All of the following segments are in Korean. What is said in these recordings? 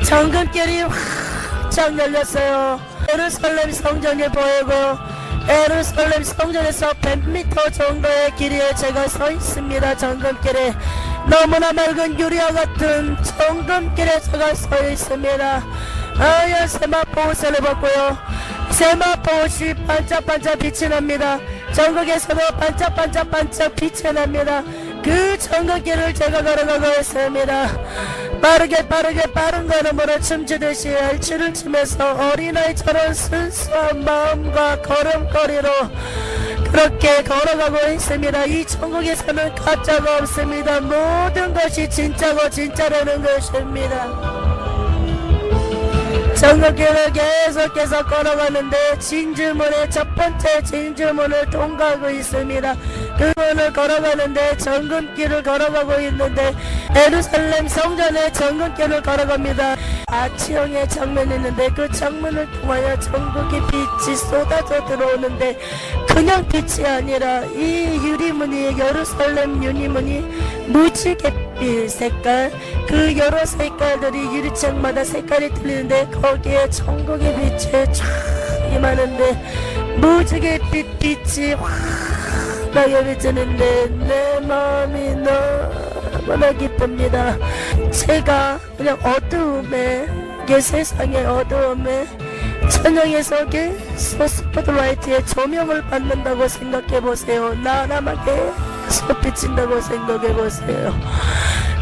정금길이 활짝 열렸어요. 예루살렘 성전이 보이고 예루살렘 성전에서 100m 정도의 길이에 제가 서 있습니다. 정금길에 너무나 맑은 유리와 같은 정금길에 제가 서 있습니다. 하얀 세마포 옷을 입었고요. 세마포 옷이 반짝반짝 빛이 납니다. 전국에서도 반짝반짝 빛이 납니다. 그 정금길을 제가 걸어가고 있습니다. 빠르게 빠른 걸음으로 춤추듯이 알치를 추면서 어린아이처럼 순수한 마음과 걸음걸이로 그렇게 걸어가고 있습니다. 이 천국에서는 가짜가 없습니다. 모든 것이 진짜고 진짜라는 것입니다. 정금길을 계속해서 걸어가는데 진주문의 첫 번째 진주문을 통과하고 있습니다. 그 문을 걸어가는데 정금길을 걸어가고 있는데 예루살렘 성전의 정금길을 걸어갑니다. 아치형의 창문이 있는데 그 창문을 통하여 전국의 빛이 쏟아져 들어오는데 그냥 빛이 아니라 이 유리문이 예루살렘 유리문이 무지갯빛 색깔, 그 여러 색깔들이 유리창마다 색깔이 틀리는데 거기에 천국의 빛이 쫙 임하는데 무지갯빛 빛이 환하게 비치는데 내 마음이 너무나 기쁩니다. 제가 그냥 어두움에, 이 세상의 어두움에 천장에서 계속 스포트라이트의 조명을 받는다고 생각해보세요. 나 하나만 계속 비친다고 생각해보세요.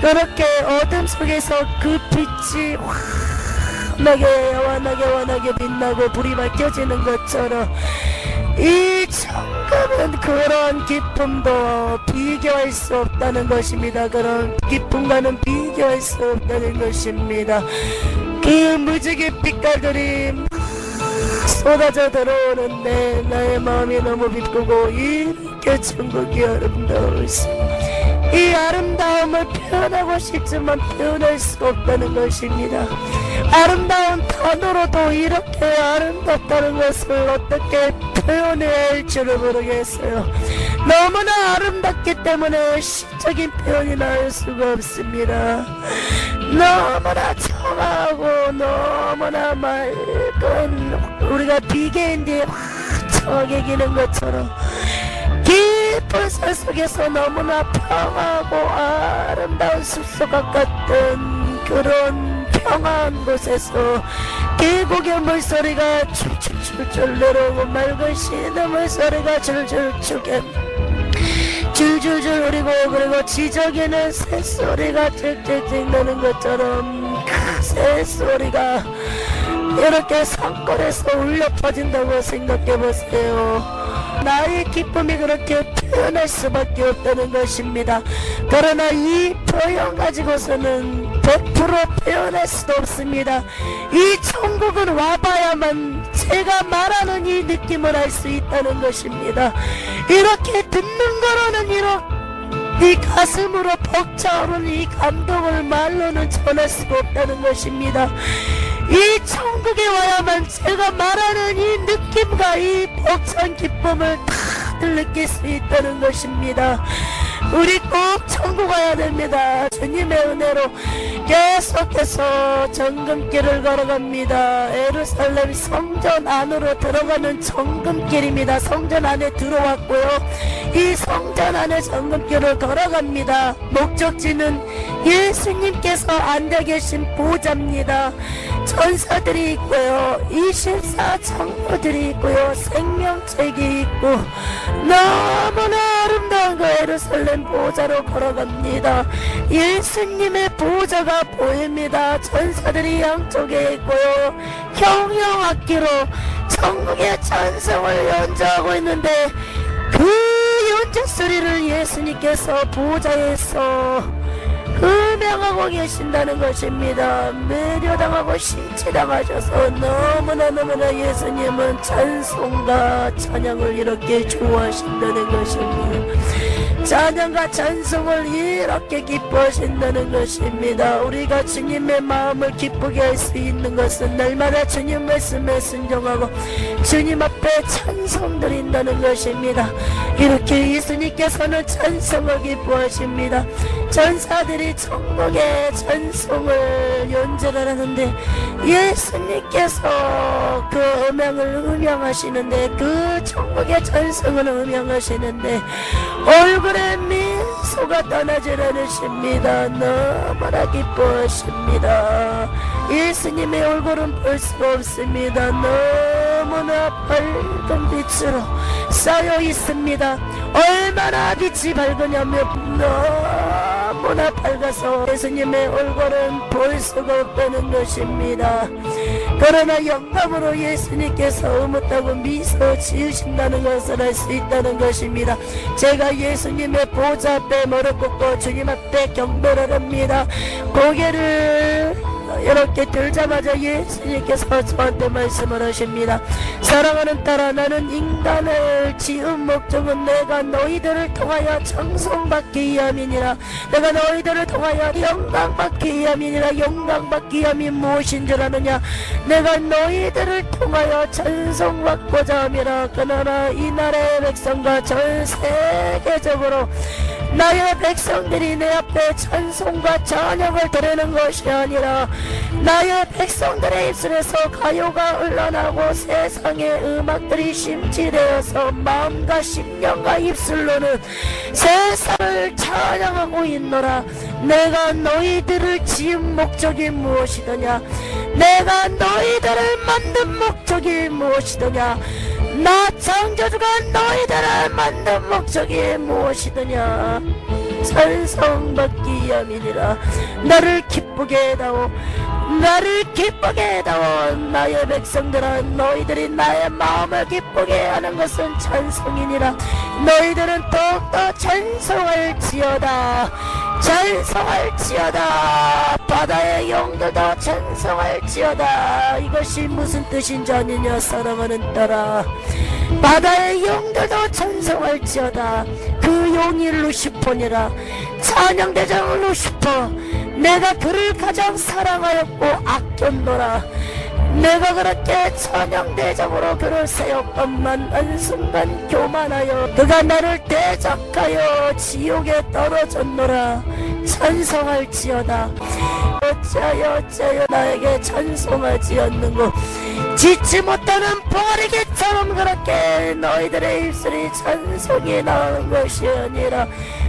그렇게 어둠 속에서 그 빛이 환하게 빛나고 불이 밝혀지는 것처럼 이 천국은 그런 기쁨도 비교할 수 없다는 것입니다. 그런 기쁨과는 비교할 수 없다는 것입니다. 그 무지개 빛깔들이 쏟아져 들어오는데 나의 마음이 너무 기쁘고 이렇게 천국이 아름다우시 이 아름다움을 표현하고 싶지만 표현할 수 없다는 것입니다. 아름다운 단어로도 이렇게 아름답다는 것을 어떻게 표현해야 할 줄을 모르겠어요. 너무나 아름답기 때문에 시적인 표현이 나올 수가 없습니다. 너무나 청하고 너무나 맑은 우리가 비계인데 화창하게 기는 것처럼 깊은 산 속에서 너무나 평화하고 아름다운 숲속 같은 그런 평화한 곳에서 계곡의 물소리가 줄줄줄줄 내려오고 맑은 시냇물 소리가 줄줄줄게 줄줄줄 흐리고 그리고 지저귀는 새소리가 찔찔찔 나는 것처럼 그 새소리가 이렇게 산골에서 울려 퍼진다고 생각해보세요. 나의 기쁨이 그렇게 표현할 수밖에 없다는 것입니다. 그러나 이 표현 가지고서는 100% 표현할 수도 없습니다. 이 천국은 와봐야만 제가 말하는 이 느낌을 알 수 있다는 것입니다. 이렇게 듣는 거로는 이 가슴으로 벅차오르는 이 감동을 말로는 전할 수가 없다는 것입니다. 이 천국에 와야만 제가 말하는 이 느낌과 이 벅찬 기쁨을 다들 느낄 수 있다는 것입니다. 우리 꼭 천국 와야 됩니다. 주님의 은혜로 계속해서 정금길을 걸어갑니다. 예루살렘 성전 안으로 들어가는 정금길입니다. 성전 안에 들어왔고요. 이 성전 안에 정금길을 걸어갑니다. 목적지는 예수님께서 앉아 계신 보좌입니다. 천사들이 있고요. 24장로들이 있고요. 생명책이 있고 너무나 아름다운 그 예루살렘 보좌로 걸어갑니다. 예수님의 보좌가 보입니다. 천사들이 양쪽에 있고요. 형형악기로 천국의 찬송을 연주하고 있는데 그 연주 소리를 예수님께서 보좌에서 음행하고 계신다는 것입니다. 매료당하고 신치당하셔서 너무나 예수님은 찬송과 찬양을 이렇게 좋아하신다는 것입니다. 찬양과 찬송을 이렇게 기뻐하신다는 것입니다. 우리가 주님의 마음을 기쁘게 할 수 있는 것은 날마다 주님 말씀에 순종하고 주님 앞에 찬송 드린다는 것입니다. 이렇게 예수님께서는 찬송을 기뻐하십니다. 전사들이 천국의 찬송을 연주를 하는데 예수님께서 그 음향을 음향하시는데 그 천국의 찬송을 음향하시는데 얼굴에 미소가 떠나질 않으십니다. 너무나 기뻐하십니다. 예수님의 얼굴은 볼 수가 없습니다. 너무나 밝은 빛으로 쌓여 있습니다. 얼마나 빛이 밝으냐면 너무나 밝아서 예수님의 얼굴은 볼 수가 없다는 것입니다. 그러나 영감으로 예수님께서 의뭇하고 미소 지으신다는 것을 알 수 있다는 것입니다. 제가 예수님의 보좌 앞에 무릎 꿇고 주님 앞에 경배를 합니다. 고개를 이렇게 들자마자 예수님께서 저한테 말씀을 하십니다. 사랑하는 딸아, 나는 인간을 지은 목적은 내가 너희들을 통하여 찬송받기 위함이니라. 내가 너희들을 통하여 영광받기 위함이니라. 영광받기 위함이 무엇인 줄 아느냐? 내가 너희들을 통하여 찬송받고자 함이라. 그러나 이 나라의 백성과 전 세계적으로 나의 백성들이 내 앞에 찬송과 찬양을 드리는 것이 아니라 나의 백성들의 입술에서 가요가 흘러나고 세상의 음악들이 심취되어서 마음과 심령과 입술로는 세상을 찬양하고 있노라. 내가 너희들을 지은 목적이 무엇이더냐? 내가 너희들을 만든 목적이 무엇이더냐? 나 창조주가 너희들을 만든 목적이 무엇이더냐? 찬송받기 위함이니라. 나를 기쁘게 해다오. 나를 기쁘게 해다오. 나의 백성들아, 너희들이 나의 마음을 기쁘게 하는 것은 찬송이니라. 너희들은 더욱더 찬송할지어다. 찬송할지어다. 바다의 용들도 찬송할지어다. 이것이 무슨 뜻인지 아느냐, 사랑하는 딸아. 바다의 용들도 찬송할지어다. 그 용이 루시퍼니라. 찬양대장 루시퍼, 내가 그를 가장 사랑하였고 아꼈노라. 내가 그렇게 찬양대장으로 그를 세웠건만 한순간 교만하여 그가 나를 대적하여 지옥에 떨어졌노라. 찬송할지어다. 어찌하여 나에게 찬송하지 않는고? 짓지 못하는 버리기처럼 그렇게 너희들의 입술이 찬송이 나오는 것이 아니라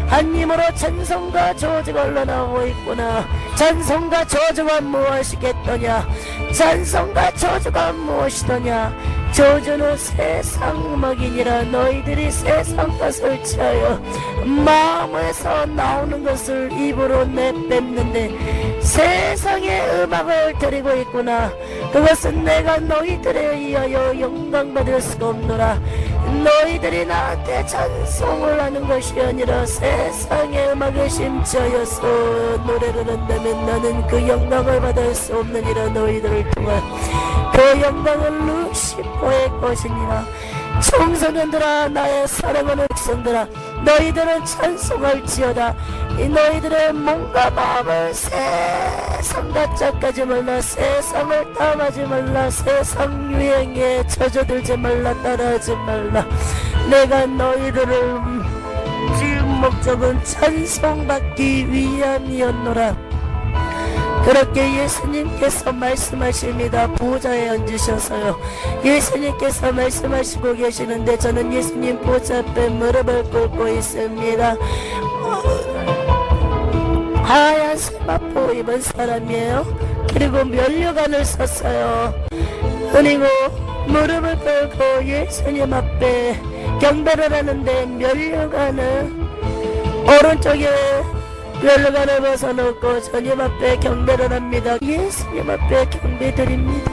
한 입으로 찬송과 저주가 흘러나오고 있구나. 찬송과 저주가 무엇이겠더냐? 찬송과 저주가 무엇이더냐? 저주는 세상 음악이니라. 너희들이 세상 것을 취하여 마음에서 나오는 것을 입으로 내뱉는데 세상의 음악을 드리고 있구나. 그것은 내가 너희들에 의하여 영광받을 수가 없노라. 너희들이 나한테 찬송을 하는 것이 아니라 세상의 음악에 심취하여서 노래를 한다면 나는 그 영광을 받을 수 없느니라. 너희들을 통한 그 영광은 루시퍼의 것이니라. 청소년들아, 나의 사랑하는 백성들아, 너희들은 찬송할지어다. 이 너희들의 몸과 마음을 세상과 짝하지 말라. 세상을 따라하지 말라. 세상 유행에 젖어들지 말라. 따라하지 말라. 내가 너희들을 지은 목적은 찬송받기 위함이었노라. 그렇게 예수님께서 말씀하십니다. 보좌에 앉으셔서요. 예수님께서 말씀하시고 계시는데 저는 예수님 보좌 앞에 무릎을 꿇고 있습니다. 하얀 세마포 입은 사람이에요. 그리고 면류관을 썼어요. 그리고 무릎을 꿇고 예수님 앞에 경배를 하는데 면류관을 오른쪽에 면류관을 벗어놓고 주님 앞에 경배를 합니다. 예수님 앞에 경배드립니다.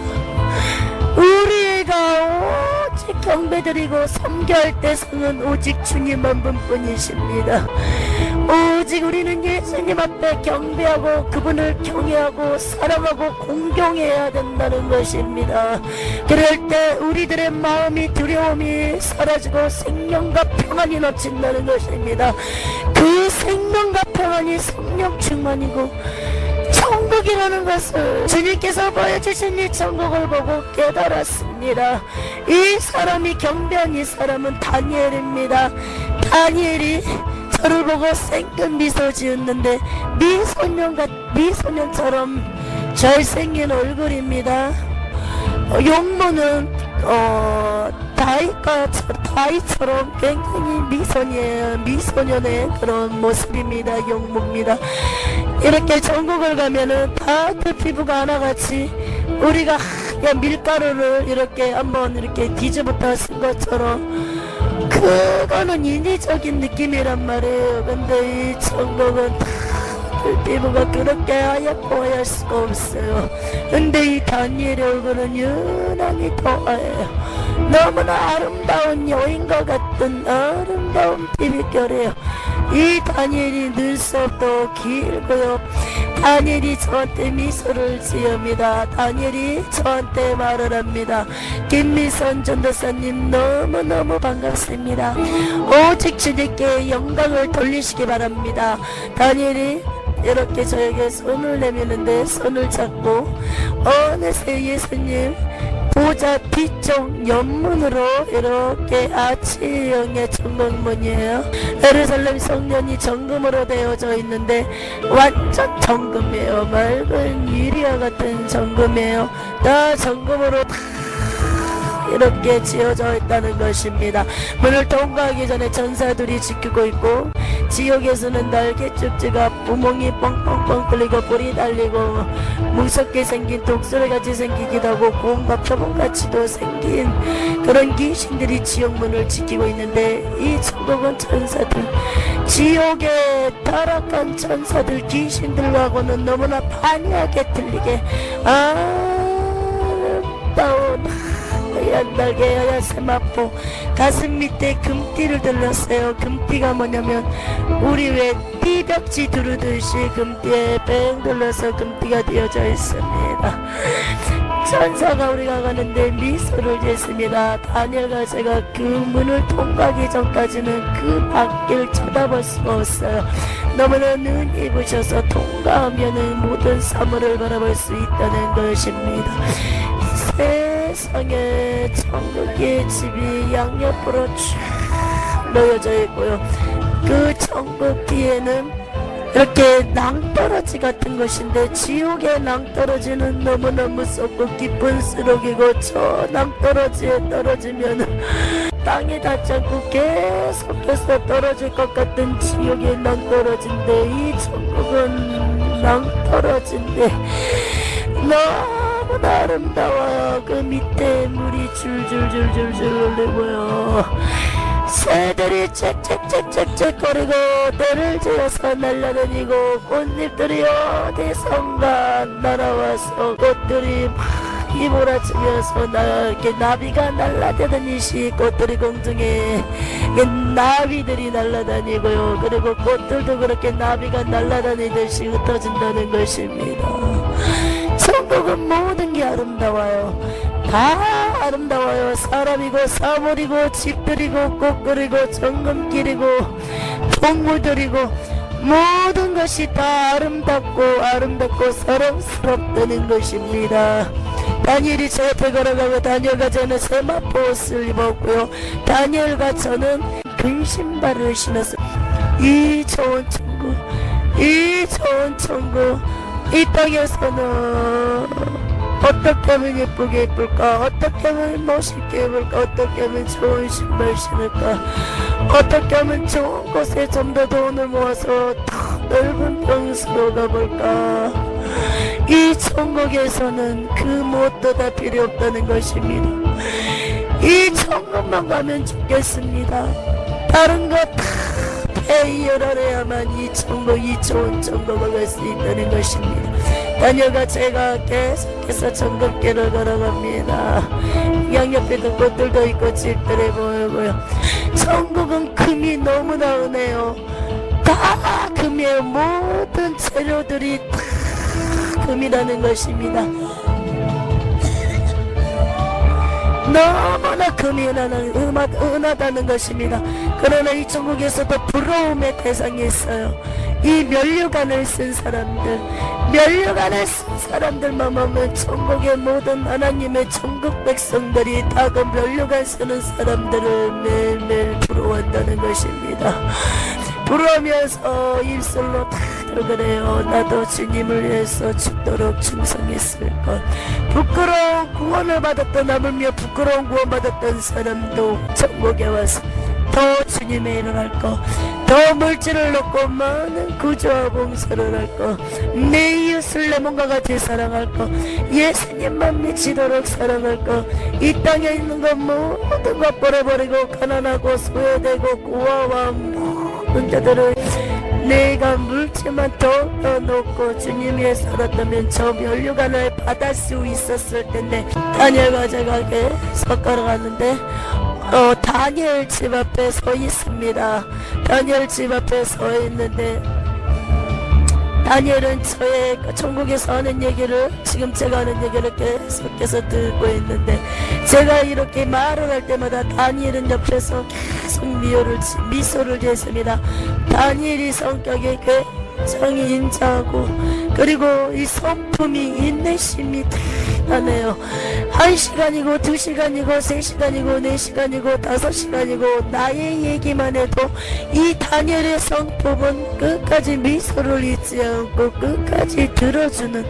우리가 오직 경배드리고 섬겨할 때서는 오직 주님 한 분뿐이십니다. 오직 우리는 예수님 앞에 경배하고 그분을 경외하고 사랑하고 공경해야 된다는 것입니다. 그럴 때 우리들의 마음이 두려움이 사라지고 생명과 평안이 넘친다는 것입니다. 그 생명과 평안이 성령 충만이고 천국이라는 것을 주님께서 보여주신 이 천국을 보고 깨달았습니다. 이 사람이 경배한 이 사람은 다니엘입니다. 다니엘이 저를 보고 생큰 미소 지었는데 미소년처럼 잘생긴 얼굴입니다. 용모는 다이처럼 굉장히 미소년의 그런 모습입니다. 용모입니다. 이렇게 전국을 가면은 다들 피부가 하나같이 우리가 하얀 밀가루를 이렇게 한번 이렇게 뒤집었다 쓴 것처럼 그거는 인위적인 느낌이란 말이에요. 근데 이 천국은 다들 피부가 그렇게 하얗고 하얄 수가 없어요. 근데 이 다니엘의 얼굴은 유난히 더 하얘요. 너무나 아름다운 여인과 같은 아름다운 피부결이에요. 이 다니엘이 눈썹도 길고요. 다니엘이 저한테 미소를 지읍니다. 다니엘이 저한테 말을 합니다. 김미선 전도사님 너무너무 반갑습니다. 오직 주님께 영광을 돌리시기 바랍니다. 다니엘이 이렇게 저에게 손을 내미는데 손을 잡고 어느새 예수님 보좌 뒤쪽 옆문으로 이렇게 아치형의 정금문이에요. 예루살렘 성전이 정금으로 되어져 있는데 완전 정금이에요. 맑은 유리와 같은 정금이에요. 다 정금으로 다 이렇게 지어져 있다는 것입니다. 문을 통과하기 전에 전사들이 지키고 있고 지옥에서는 날개쭉지가 구멍이 뻥뻥뻥 뚫리고 불이 달리고 무섭게 생긴 독수리같이 생기기도 하고 곰과 표범같이도 생긴 그런 귀신들이 지옥문을 지키고 있는데 이 천국은 천사들, 지옥의 타락한 천사들 귀신들하고는 너무나 판이하게 틀리게 아름다운 하얀 날개, 하얀 세마포, 가슴 밑에 금띠를 들렀어요. 금띠가 뭐냐면 우리 왜 띠벽지 두르듯이 금띠에 뺑 둘러서 금띠가 되어져 있습니다. 천사가 우리가 가는데 미소를 짓습니다. 다니엘과 제가 그 문을 통과하기 전까지는 그 밖을 쳐다볼 수가 없어요. 너무나 눈이 부셔서 통과하면은 모든 사물을 바라볼 수 있다는 것입니다. 세상에 천국의 집이 양옆으로 쫙 놓여져 있고요. 그 천국 뒤에는 이렇게 낭떠러지 같은 것인데 지옥의 낭떠러지는 너무나 무섭고 깊은 쓰러기고 저 낭떠러지에 떨어지면 땅에 닿지 않고 계속해서 떨어질 것 같은 지옥의 낭떠러지인데 이 천국은 낭떠러지인데 너무나 아름다워요. 그 밑에 물이 줄줄줄줄줄 흘리고요. 새들이 짹짹짹짹거리고 떼를 지어서 날아다니고 꽃잎들이 어디선가 날아와서 꽃들이 막 휘몰아치면서 이렇게 나비가 날아다니듯이 꽃들이 공중에 나비들이 날아다니고요. 그리고 꽃들도 그렇게 나비가 날아다니듯이 흩어진다는 것입니다. 천국은 모든 게 아름다워요. 다 아름다워요. 사람이고 사물이고 집들이고 꽃들이고 정금길이고 동물들이고 모든 것이 다 아름답고 사랑스럽다는 것입니다. 다니엘이 제 옆에 걸어가고 다니엘과 저는 세마포 옷을 입었고요. 다니엘과 저는 금 신발을 신었어요. 이 좋은 천국, 이 좋은 천국, 이 땅에서는 어떻게 하면 예쁘게 입을까? 어떻게 하면 멋있게 입을까? 어떻게 하면 좋은 신발 신을까? 어떻게 하면 좋은 곳에 좀 더 돈을 모아서 더 넓은 평수로 가볼까? 이 천국에서는 그 무엇도 다 필요 없다는 것입니다. 이 천국만 가면 좋겠습니다. 다른 거 다 페이어라야만 이 천국, 이 좋은 천국을 갈 수 있다는 것입니다. 다니엘과 제가 계속해서 천국길을 걸어갑니다. 양옆에도 꽃들도 있고 집들이 보이고요. 천국은 금이 너무나 은해요. 다 금이에요. 모든 재료들이 다 금이라는 것입니다. 너무나 금이 은하다는 것입니다. 그러나 이 천국에서도 부러움의 대상이 있어요. 이 면류관을 쓴 사람들, 면류관을 쓴 사람들만 보면 천국의 모든 하나님의 천국 백성들이 다 그 면류관 쓰는 사람들을 매일매일 부러워한다는 것입니다. 부러우면서 입술로 다 그래요. 나도 주님을 위해서 죽도록 충성했을걸. 부끄러운 구원을 받았던 하물며 부끄러운 구원 받았던 사람도 천국에 와서 더 주님의 일을 할 거, 더 물질을 넣고 많은 구조와 봉사를 할 거, 내 이웃을 내 몸과 같이 사랑할 거, 예수님만 미치도록 사랑할 거, 이 땅에 있는 것 모든 것 버려버리고 가난하고 소외되고 고아와 모든 자들을 내가 물질만 더 넣고 주님 위해 살았다면 저 면류관을 받을 수 있었을 텐데. 다니엘과 제가 계속 걸어갔는데 다니엘 집 앞에 서 있습니다. 다니엘 집 앞에 서 있는데 다니엘은 저의 천국에서 하는 얘기를, 지금 제가 하는 얘기를 계속해서 듣고 있는데, 제가 이렇게 말을 할 때마다 다니엘은 옆에서 계속 미소를 지었습니다. 다니엘이 성격이 굉장히 인자하고, 그리고 이 성품이 인내심이 대단해요. 1시간이고 2시간이고 3시간이고 4시간이고 5시간이고 나의 얘기만 해도 이 다니엘의 성품은 끝까지 미소를 잊지 않고 끝까지 들어주는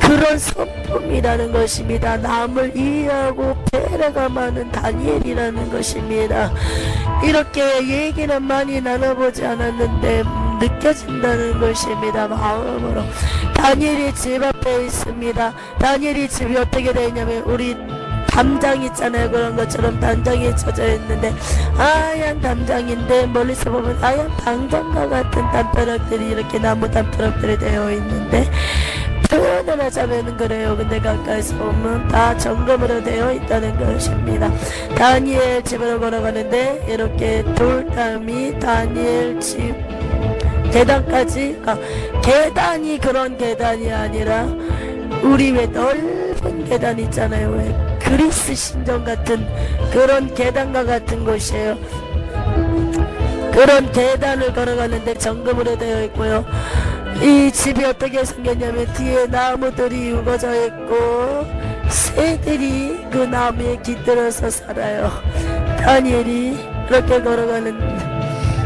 그런 성품이라는 것입니다. 남을 이해하고 배려가 많은 다니엘이라는 것입니다. 이렇게 얘기는 많이 나눠보지 않았는데 느껴진다는 것입니다. 마음으로. 다니엘이 집 앞에 있습니다. 다니엘이 집이 어떻게 되어 있냐면, 우리 담장 있잖아요. 그런 것처럼 담장이 쳐져 있는데, 하얀 담장인데 멀리서 보면 하얀 방장과 같은 담벼락들이, 이렇게 나무 담벼락들이 되어 있는데, 표현을 하자면 그래요. 근데 가까이서 보면 다 정금으로 되어 있다는 것입니다. 다니엘 집으로 걸어가는데 이렇게 돌담이 다니엘 집 계단까지, 계단이 그런 계단이 아니라 우리 왜 넓은 계단 있잖아요. 왜 그리스 신전 같은 그런 계단과 같은 곳이에요. 그런 계단을 걸어가는데 정금으로 되어 있고요. 이 집이 어떻게 생겼냐면 뒤에 나무들이 우거져 있고 새들이 그 나무에 깃들어서 살아요. 다니엘이 그렇게 걸어가는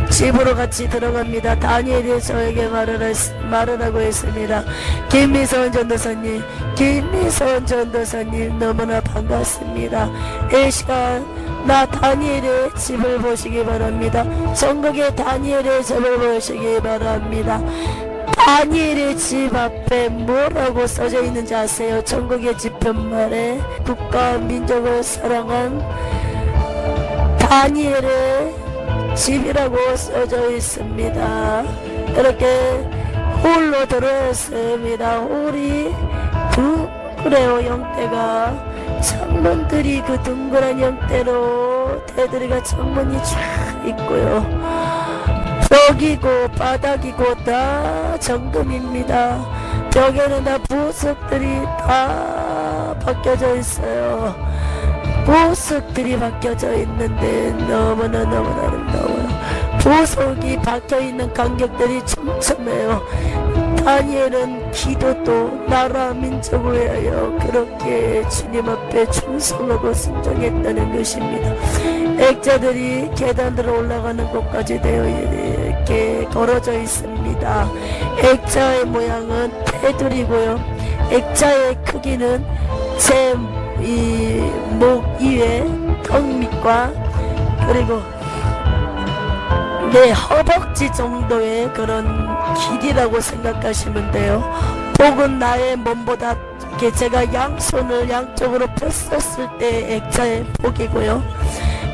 집으로 같이 들어갑니다. 다니엘이 저에게 말을 하고 있습니다. 김미선 전도사님, 김미선 전도사님 너무나 반갑습니다. 이 시간 나 다니엘의 집을 보시기 바랍니다. 전국의 다니엘의 집을 보시기 바랍니다. 다니엘의 집 앞에 뭐라고 써져 있는지 아세요? 전국의 지편말에 국가 민족을 사랑한 다니엘의 집이라고 써져 있습니다. 이렇게 홀로 들어왔습니다. 홀이 그래요. 형태가 창문들이 그 둥그란 형태로 테두리가 창문이 쫙 있고요. 벽이고 바닥이고 다 정금입니다. 벽에는 다 보석들이 다 박혀져 있어요. 보석들이 박혀져 있는데 너무나 아름다워요. 보석이 박혀있는 간격들이 촘촘해요. 다니엘은 기도도 나라 민족을 위하여 그렇게 주님 앞에 충성하고 순종했다는 것입니다. 액자들이 계단으로 올라가는 곳까지 되어 이렇게 걸어져 있습니다. 액자의 모양은 테두리고요. 액자의 크기는 제 목 위에 턱 밑과 그리고 내 허벅지 정도의 그런 길이라고 생각하시면 돼요. 복은 나의 몸보다 제가 양손을 양쪽으로 폈었을 때 액자의 복이고요.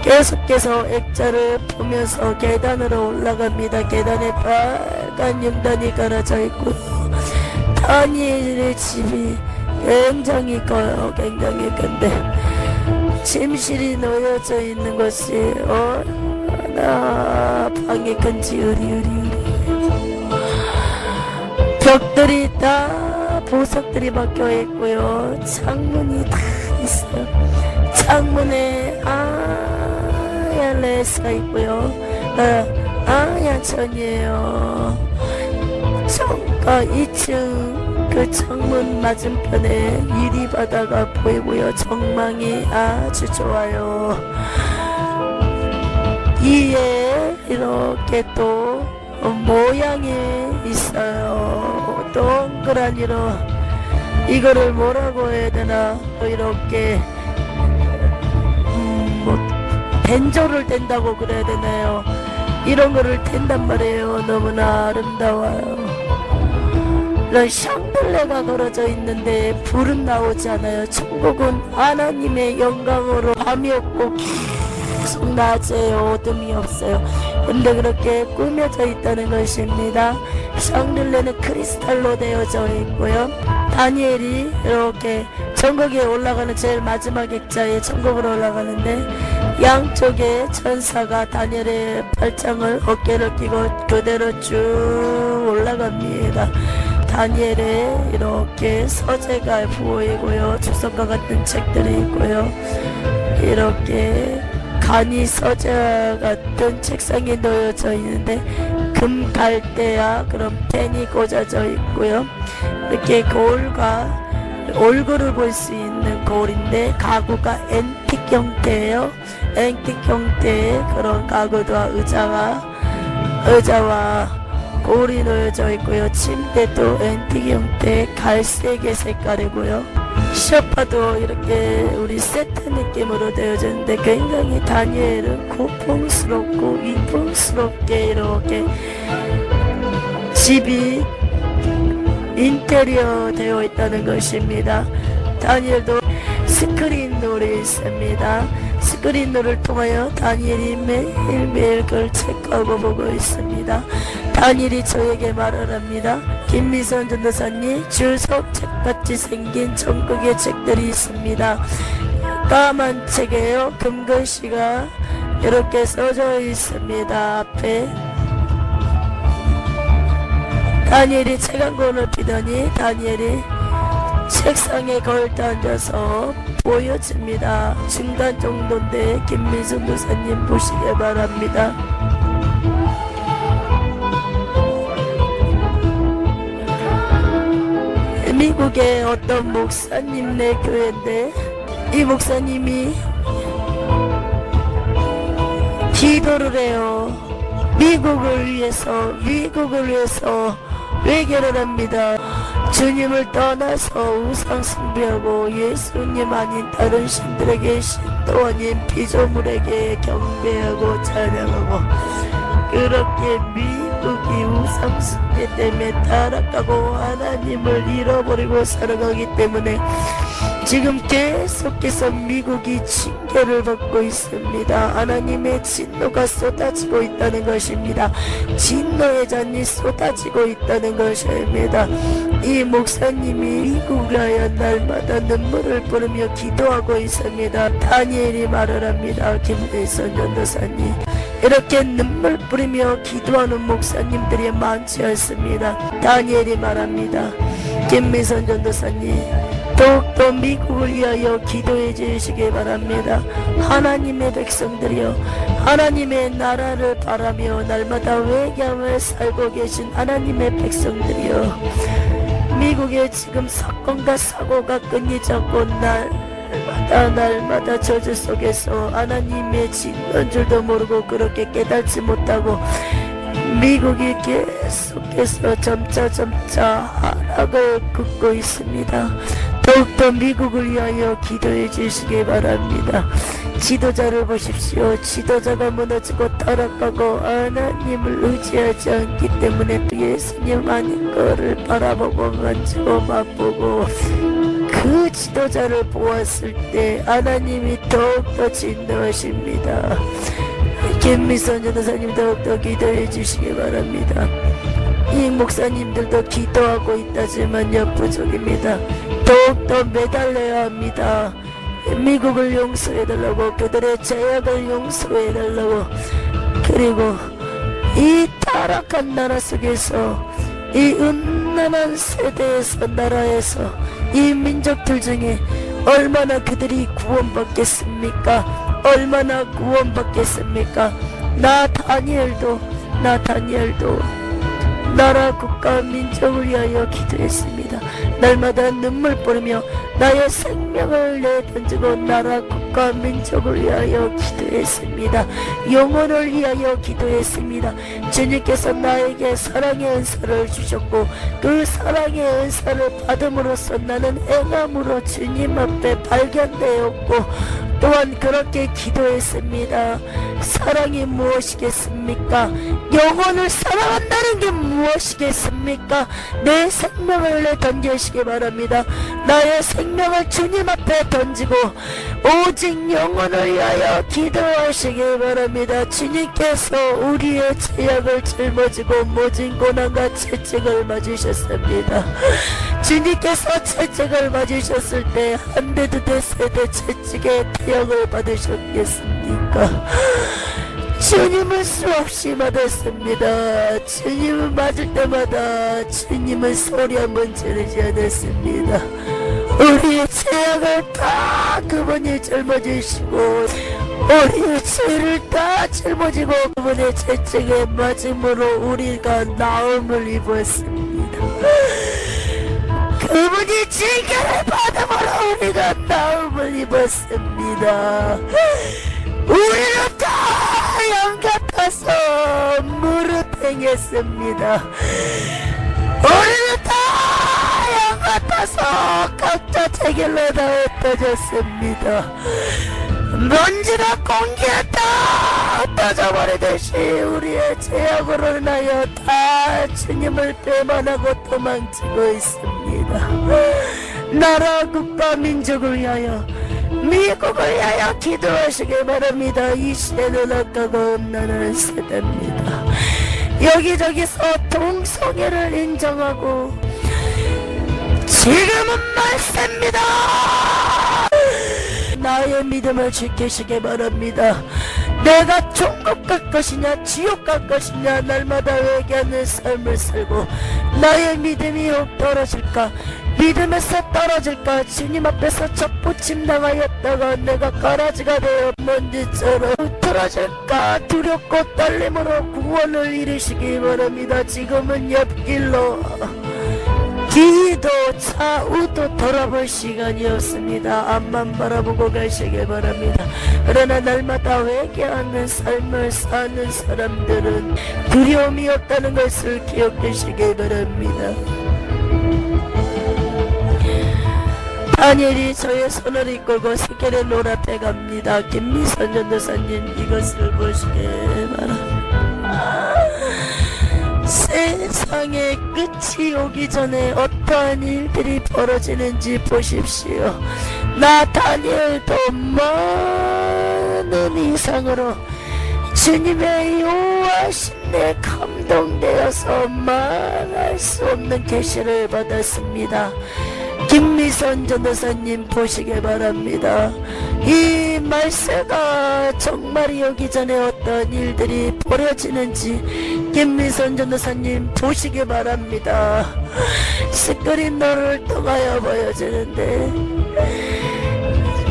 계속해서 액자를 보면서 계단으로 올라갑니다. 계단에 빨간 용단이 깔아져 있고 다니엘의 집이 굉장히 커요. 굉장히 큰데 침실이 놓여져 있는 것이 얼마나 방이 큰지 으리으리 벽들이 다 보석들이 박혀 있고요. 창문이 다 있어요. 창문에 하얀 레스가 있고요. 하얀 천이에요. 창가 2층 그 창문 맞은편에 유리바다가 보이고요. 전망이 아주 좋아요. 이에 이렇게 또 모양이 있어요. 동그라미로 이거를 뭐라고 해야 되나, 이렇게 뭐 벤조를 댄다고 그래야 되나요? 이런 거를 댄단 말이에요. 너무나 아름다워요. 이런 샹들레가 걸어져 있는데 불은 나오지 않아요. 천국은 하나님의 영광으로 밤이 없고 계속 낮에 어둠이 없어요. 근데 그렇게 꾸며져 있다는 것입니다. 샹들레는 크리스탈로 되어져 있고요. 다니엘이 이렇게 천국에 올라가는 제일 마지막 액자에 천국으로 올라가는데 양쪽에 천사가 다니엘의 팔짱을 어깨를 끼고 그대로 쭉 올라갑니다. 다니엘에 이렇게 서재가 보이고요. 주석과 같은 책들이 있고요. 이렇게 간이 서재 같은 책상에 놓여져 있는데 금 갈대야 그런 펜이 꽂아져 있고요. 이렇게 거울과 얼굴을 볼 수 있는 거울인데 가구가 앤틱 형태예요. 앤틱 형태의 그런 가구와 의자와 거울이 놓여져 있고요. 침대도 앤틱 형태의 갈색의 색깔이고요. 소파도 이렇게 우리 세트 느낌으로 되어져 있는데 굉장히 다니엘은 고풍스럽고 이쁨스럽게 이렇게 집이 인테리어 되어 있다는 것입니다. 다니엘도 스크린롤이 있습니다. 스크린롤을 통하여 다니엘이 매일매일 그걸 체크하고 보고 있습니다. 다니엘이 저에게 말을 합니다. 김미선 전도사님, 주석책같이 생긴 천국의 책들이 있습니다. 까만 책이에요. 금글씨가 이렇게 써져 있습니다. 앞에 다니엘이 책 한 권을 피더니 다니엘이 책상에 걸터 앉아서 보여집니다. 중간 정도인데 김민순 도사님 보시길 바랍니다. 미국의 어떤 목사님네 교회인데 이 목사님이 기도를 해요. 미국을 위해서 외교를 합니다. 주님을 떠나서 우상 숭배하고 예수님 아닌 다른 신들에게 신도 아닌 피조물에게 경배하고 찬양하고 그렇게 미국이 우상 숭배 때문에 타락하고 하나님을 잃어버리고 살아가기 때문에 지금 계속해서 미국이 징계를 받고 있습니다. 하나님의 진노가 쏟아지고 있다는 것입니다. 진노의 잔이 쏟아지고 있다는 것입니다. 이 목사님이 미국을 위하여 날마다 눈물을 뿌리며 기도하고 있습니다. 다니엘이 말을 합니다. 김일선 전도사님, 이렇게 눈물 뿌리며 기도하는 목사님들이 많지 않습니다. 다니엘이 말합니다. 김미선 전도사님, 더욱더 미국을 위하여 기도해 주시기 바랍니다. 하나님의 백성들이여, 하나님의 나라를 바라며 날마다 외교함을 살고 계신 하나님의 백성들이여, 미국에 지금 사건과 사고가 끊이지 않고 날마다 저주 속에서 하나님의 진노인 줄도 모르고 그렇게 깨닫지 못하고 미국이 계속해서 점차 하락을 긋고 있습니다. 더욱더 미국을 위하여 기도해 주시기 바랍니다. 지도자를 보십시오. 지도자가 무너지고 타락하고 하나님을 의지하지 않기 때문에 예수님 아닌 거를 바라보고 만지고 맛보고 그 지도자를 보았을 때 하나님이 더욱더 진노하십니다. 김미선 전도사님 더욱더 기도해 주시기 바랍니다. 이 목사님들도 기도하고 있다지만요 부족입니다. 더욱더 매달려야 합니다. 미국을 용서해달라고, 그들의 죄악을 용서해달라고, 그리고 이 타락한 나라 속에서 이 음란한 세대에서 나라에서 이 민족들 중에 얼마나 그들이 구원받겠습니까? 얼마나 구원받겠습니까? 나 다니엘도 나라 국가 민족을 위하여 기도했습니다. 날마다 눈물 뿌리며 나의 생명을 내던지고 나라 국가 민족을 위하여 기도했습니다. 영혼을 위하여 기도했습니다. 주님께서 나에게 사랑의 은사를 주셨고 그 사랑의 은사를 받음으로써 나는 행함으로 주님 앞에 발견되었고 또한 그렇게 기도했습니다. 사랑이 무엇이겠습니까? 영혼을 사랑한다는 게 무엇이겠습니까? 내 생명을 내던지시기 바랍니다. 나의 생명을 주님 앞에 던지고 오직 영혼을 위하여 기도하시기 바랍니다. 주님께서 우리의 죄악을 짊어지고 모진 고난과 채찍을 맞으셨습니다. 주님께서 채찍을 맞으셨을 때 한 대 두 대 세 대 채찍의 태형을 받으셨겠습니까? 주님은 수없이 맞았습니다. 주님은 맞을 때마다 주님은 소리 한번 지르지 않았습니다. 우리의 죄악을 다 그분이 짊어지시고 우리의 죄를 다 짊어지고 그분의 채찍에 맞음으로 우리가 나음을 입었습니다. 그분이 징계를 받음으로 우리가 나음을 입었습니다. 우리는 다 양 같아서 무릇 행했습니다. 우리는 다 양 같아서 각자 제길로 다 흩어졌습니다. 먼지나 공기에 다 흩어져버리듯이 우리의 죄악으로 인하여 다 주님을 배반하고 도망치고 있습니다. 나라 국가 민족을 위하여 미국을 위하여 기도하시기 바랍니다. 이 시대는 악하고 음란한 세대입니다. 여기저기서 동성애를 인정하고 지금은 말세입니다. 나의 믿음을 지키시기 바랍니다. 내가 천국 갈 것이냐 지옥 갈 것이냐 날마다 회개하는 삶을 살고 나의 믿음이 혹 떨어질까 믿음에서 떨어질까 주님 앞에서 첫부침 당하였다가 내가 가라지가 되어 먼지처럼 틀어질까 두렵고 떨림으로 구원을 이루시기 바랍니다. 지금은 옆길로 뒤도 좌우도 돌아볼 시간이 없습니다. 앞만 바라보고 가시기 바랍니다. 그러나 날마다 회개하는 삶을 사는 사람들은 두려움이 없다는 것을 기억하시기 바랍니다. 다니엘이 저의 손을 이끌고 스케레 노라에 갑니다. 김미선 전도사님 이것을 보시기 바랍니다. 세상의 끝이 오기 전에 어떠한 일들이 벌어지는지 보십시오. 나 다니엘도 많은 이상으로 주님의 요하심에 감동되어서 말할 수 없는 계시를 받았습니다. 김미선 전도사님 보시기 바랍니다. 이 말세가 정말이 오기 전에 어떤 일들이 벌어지는지 김미선 전도사님 보시기 바랍니다. 스크린도를 통하여 보여주는데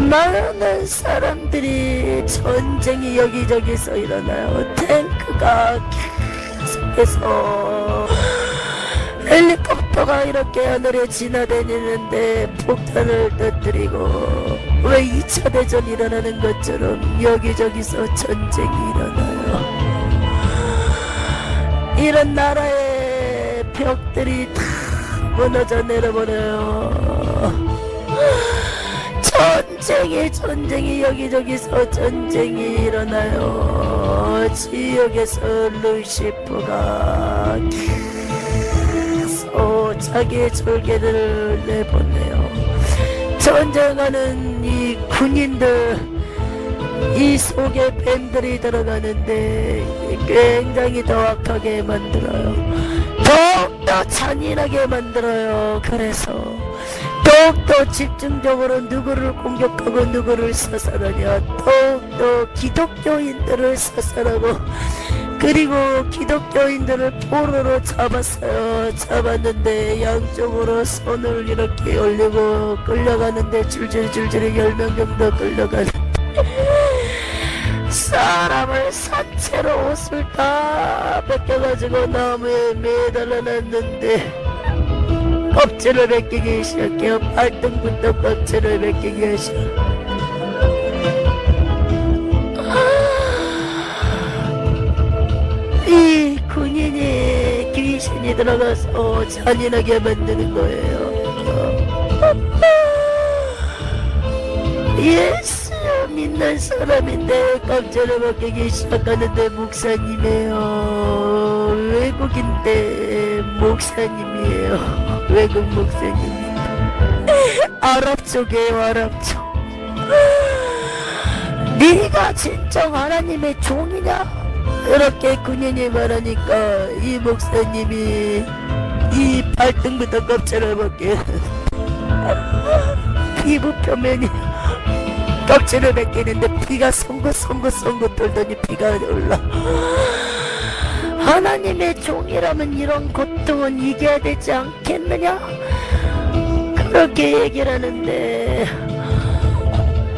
많은 사람들이 전쟁이 여기저기서 일어나요. 탱크가 계속해서 헬리콥터가 이렇게 하늘에 지나다니는데 폭탄을 터뜨리고 왜 2차 대전이 일어나는 것처럼 여기저기서 전쟁이 일어나요. 이런 나라의 벽들이 다 무너져 내려버려요. 전쟁이 여기저기서 전쟁이 일어나요. 지역에서 루시퍼가 자기의 절개를 내보내요. 전쟁하는 이 군인들 이 속에 뱀들이 들어가는데 굉장히 더 악하게 만들어요. 더욱더 잔인하게 만들어요. 그래서 더욱더 집중적으로 누구를 공격하고 누구를 사살하냐. 더욱더 기독교인들을 사살하고 그리고 기독교인들을 포로로 잡았어요. 잡았는데 양쪽으로 손을 이렇게 올리고 끌려가는데 줄줄줄줄 10명 정도 끌려가는데 사람을 산채로 옷을 다 벗겨가지고 나무에 매달아 놨는데 껍질을 벗기기 시작해요. 발등부터 껍질을 벗기기 시작. 이 군인이 귀신이 들어가서 잔인하게 만드는 거예요. 예수 믿는 사람인데 껍질을 벗기기 시작하는데 목사님이에요. 외국인데 목사님이에요. 외국 목사님입니다. 아랍 쪽이에요. 아랍 쪽. 네가 진정 하나님의 종이냐? 이렇게 군인이 말하니까 이 목사님이 이 발등부터 껍질을 벗게 피부 표면이 껍질을 벗기는데 피가 송긋송긋 돌더니 피가 올라. 하나님의 종이라면 이런 고통은 이겨야 되지 않겠느냐? 그렇게 얘기를 하는데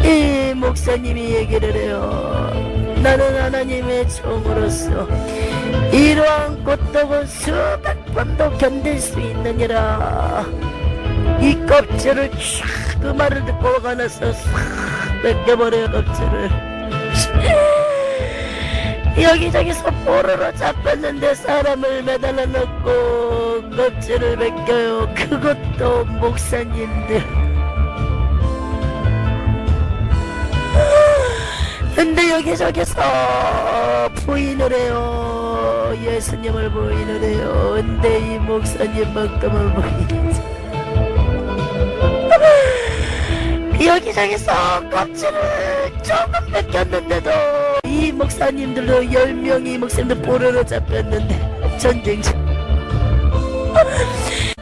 이 목사님이 얘기를 해요. 나는 하나님의 종으로서 이러한 고통은 수백 번도 견딜 수 있느니라. 이 껍질을 쫙 그 말을 듣고 화가 나서 싹 벗겨버려요. 껍질을. 여기저기서 뽀로로 잡혔는데 사람을 매달아 놓고 껍질을 벗겨요. 그것도 목사님들. 근데 여기저기서 부인을 해요. 예수님을 부인을 해요. 근데 이 목사님만큼은 부인하지. 여기저기서 껍질을 조금 벗겼는데도 이 목사님들도 10명이 목사님들 보러로 잡혔는데 전쟁장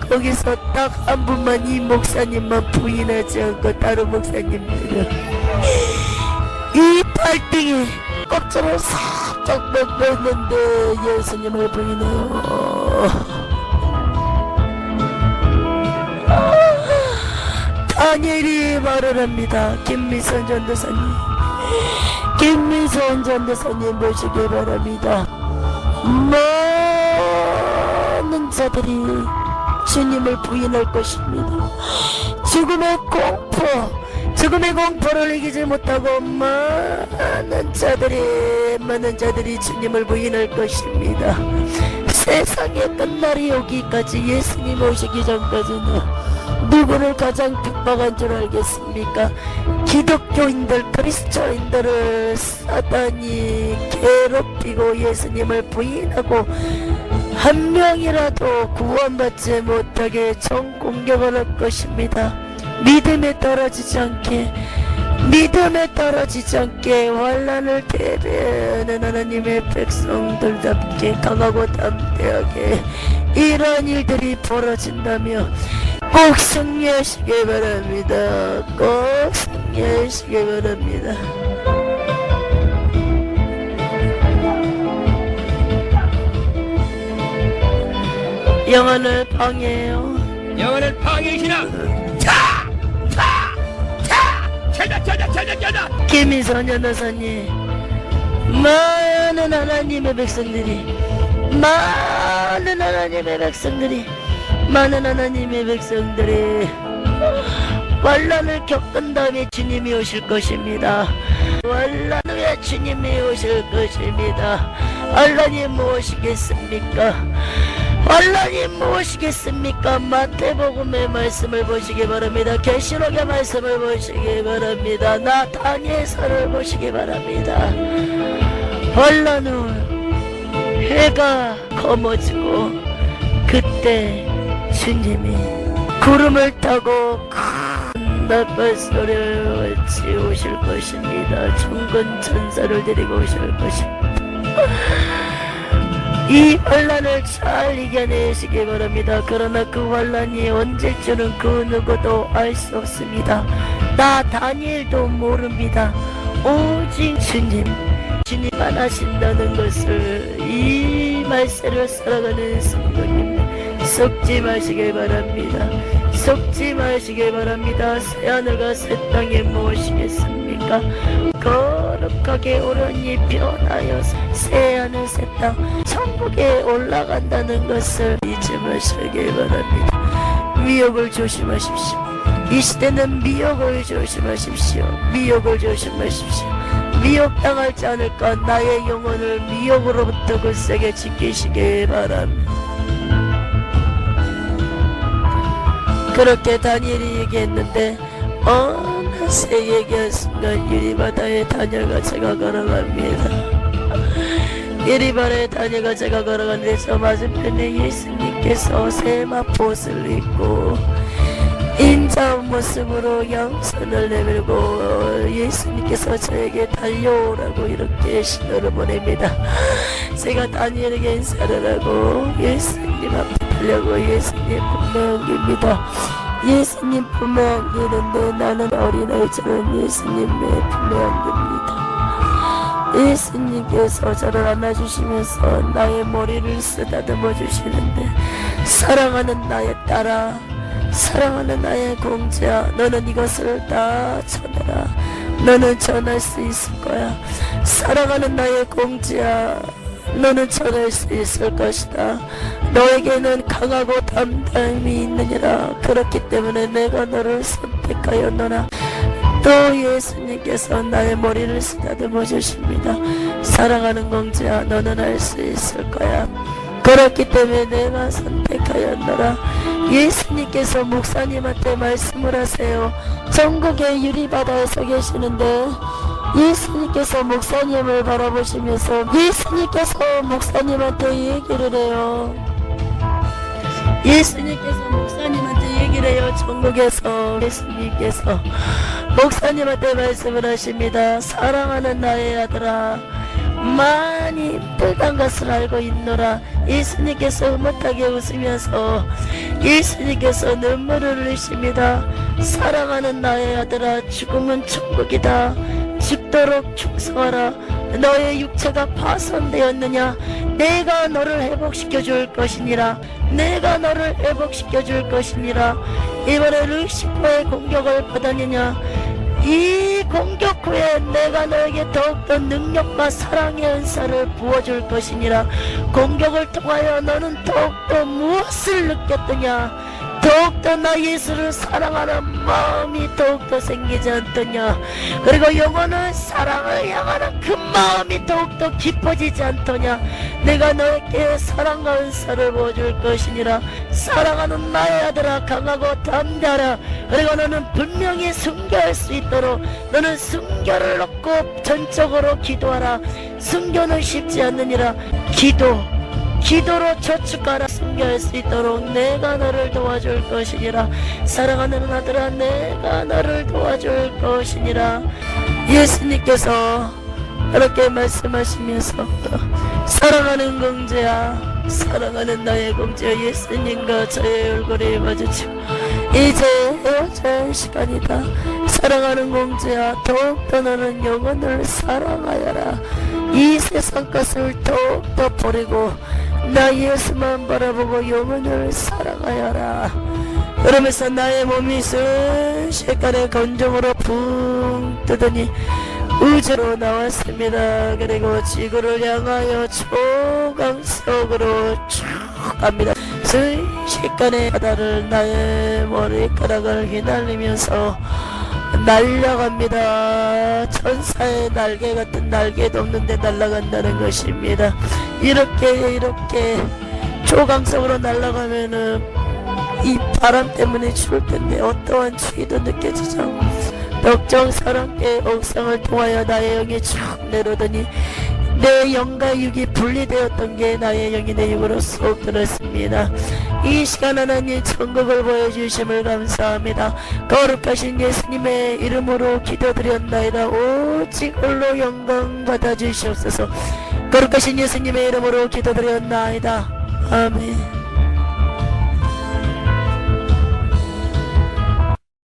거기서 딱 한 분만 이 목사님만 부인하지 않고 다른 목사님들은 이 발등에 껍질을 살짝 벗겼는데 예수님을 부인해요. 다니엘이 말을 합니다. 김미선 전도사님, 김미선 전도사님 모시기 바랍니다. 많은 자들이 주님을 부인할 것입니다. 죽음의 공포를 이기지 못하고 많은 자들이 주님을 부인할 것입니다. 세상의 끝날이 오기까지, 예수님 오시기 전까지는 누구를 가장 핍박한 줄 알겠습니까? 기독교인들, 그리스도인들을 사단이 괴롭히고 예수님을 부인하고 한 명이라도 구원받지 못하게 정공격을 할 것입니다. 믿음에 떨어지지 않게 환난을 대비하는 하나님의 백성들답게 강하고 담대하게 이러한 일들이 벌어진다며 꼭 승리하시기 바랍니다. 꼭 승리하시기 바랍니다. 영혼을 방해해요. 영혼을 방해시나 찾아 김희선 전도사님, 많은 하나님의 백성들이 환난을 겪은 다음에 주님이 오실 것입니다. 환난 후에 주님이 오실 것입니다. 환난이 무엇이겠습니까? 환난이 무엇이겠습니까? 마태복음의 말씀을 보시기 바랍니다. 계시록의 말씀을 보시기 바랍니다. 나 다니엘서를 보시기 바랍니다. 환난 후 해가 검어지고 그때 주님이 구름을 타고 큰 나팔 소리를 외치 오실 것입니다. 천군 천사를 데리고 오실 것입니다. 이 환난을 잘 이겨내시기 바랍니다. 그러나 그 환난이 언제일 줄은 그 누구도 알 수 없습니다. 나 다니엘도 모릅니다. 오직 주님만 하신다는 것을 이 말세를 살아가는 성도님 속지 마시길 바랍니다. 속지 마시길 바랍니다. 새하늘과 새 땅이 무엇이겠습니까? 거룩하게 오련히 변하여서 새하늘 새 땅 천국에 올라간다는 것을 잊지 마시길 바랍니다. 미혹을 조심하십시오. 이 시대는 미혹을 조심하십시오. 미혹을 조심하십시오. 미혹당하지 않을까. 나의 영혼을 미혹으로부터 굳세게 지키시길 바랍니다. 그렇게 다니엘이 얘기했는데 어느 새 얘기한 순간 유리바다에 다니엘과제가 걸어갑니다. 유리바다에 다니엘과제가 걸어가는데 저 맞은편에 예수님께서 세마포옷을 입고 인자한 모습으로 양손을 내밀고 예수님께서 저에게 달려오라고 이렇게 신호를 보냅니다. 제가 다니엘에게 인사를 하고 예수님 앞에 달려고 예수님 품에 안깁니다. 예수님 품에 안기는데 나는 어린아이처럼 예수님의 품에 안깁니다. 예수님께서 저를 안아주시면서 나의 머리를 쓰다듬어 주시는데 사랑하는 나의 딸아, 사랑하는 나의 공주야, 너는 이것을 다 전해라. 너는 전할 수 있을 거야. 사랑하는 나의 공주야, 너는 전할 수 있을 것이다. 너에게는 강하고 담담이 있느니라. 그렇기 때문에 내가 너를 선택하였노라. 또 예수님께서 나의 머리를 쓰다듬어 주십니다. 사랑하는 공주야, 너는 할 수 있을 거야. 그렇기 때문에 내가 선택하였노라. 예수님께서 목사님한테 말씀을 하세요. 전국의 유리바다에서 계시는데 예수님께서 목사님을 바라보시면서 예수님께서 목사님한테 얘기를 해요. 예수님께서 목사님한테 얘기를 해요. 전국에서 예수님께서 목사님한테 말씀을 하십니다. 사랑하는 나의 아들아, 많이 힘들단 것을 알고 있노라. 예수님께서 흐뭇하게 웃으면서 예수님께서 눈물을 흘리십니다. 사랑하는 나의 아들아, 죽음은 천국이다. 죽도록 충성하라. 너의 육체가 파손되었느냐? 내가 너를 회복시켜 줄 것이니라. 내가 너를 회복시켜 줄 것이니라. 이번에 루시퍼의 공격을 받았느냐? 이 공격 후에 내가 너에게 더욱더 능력과 사랑의 은사를 부어줄 것이니라. 공격을 통하여 너는 더욱더 무엇을 느꼈더냐? 더욱더 나 예수를 사랑하는 마음이 더욱더 생기지 않더냐? 그리고 영원한 사랑을 향하는 그 마음이 더욱더 깊어지지 않더냐? 내가 너에게 사랑과 은사를 부어줄 것이니라. 사랑하는 나의 아들아, 강하고 담대하라. 그리고 너는 분명히 순교할 수 있도록 너는 순교를 놓고 전적으로 기도하라. 순교는 쉽지 않느니라. 기도로 저축하라. 순교할 수 있도록 내가 너를 도와줄 것이니라. 사랑하는 아들아, 내가 너를 도와줄 것이니라. 예수님께서 그렇게 말씀하시면서 사랑하는 공주야, 사랑하는 나의 공주야, 예수님과 저의 얼굴이 마주치고 이제 헤어져야 할 시간이다. 사랑하는 공주야, 더욱더 너는 영혼을 사랑하여라. 이 세상 것을 더욱더 버리고 나 예수만 바라보고 영혼을 사랑하여라. 그러면서 나의 몸이 순식간에 건조으로 붕 뜨더니 우주로 나왔습니다. 그리고 지구를 향하여 초강 속으로 쭉 갑니다. 순식간에 바다를 나의 머리카락을 휘날리면서 날아갑니다. 천사의 날개 같은 날개도 없는데 날아간다는 것입니다. 이렇게 초강성으로 날아가면은 이 바람 때문에 추울 텐데 어떠한 추위도 느껴지지 않고 덕정사랑의 옥상을 통하여 나의 영이 쭉 내려오더니 내 영과 육이 분리되었던 게 나의 영이 내 육으로 쏙 들었습니다. 이 시간 하나님 천국을 보여주심을 감사합니다. 거룩하신 예수님의 이름으로 기도드렸나이다. 오직 홀로 영광 받아주시옵소서. 거룩하신 예수님의 이름으로 기도드렸나이다. 아멘.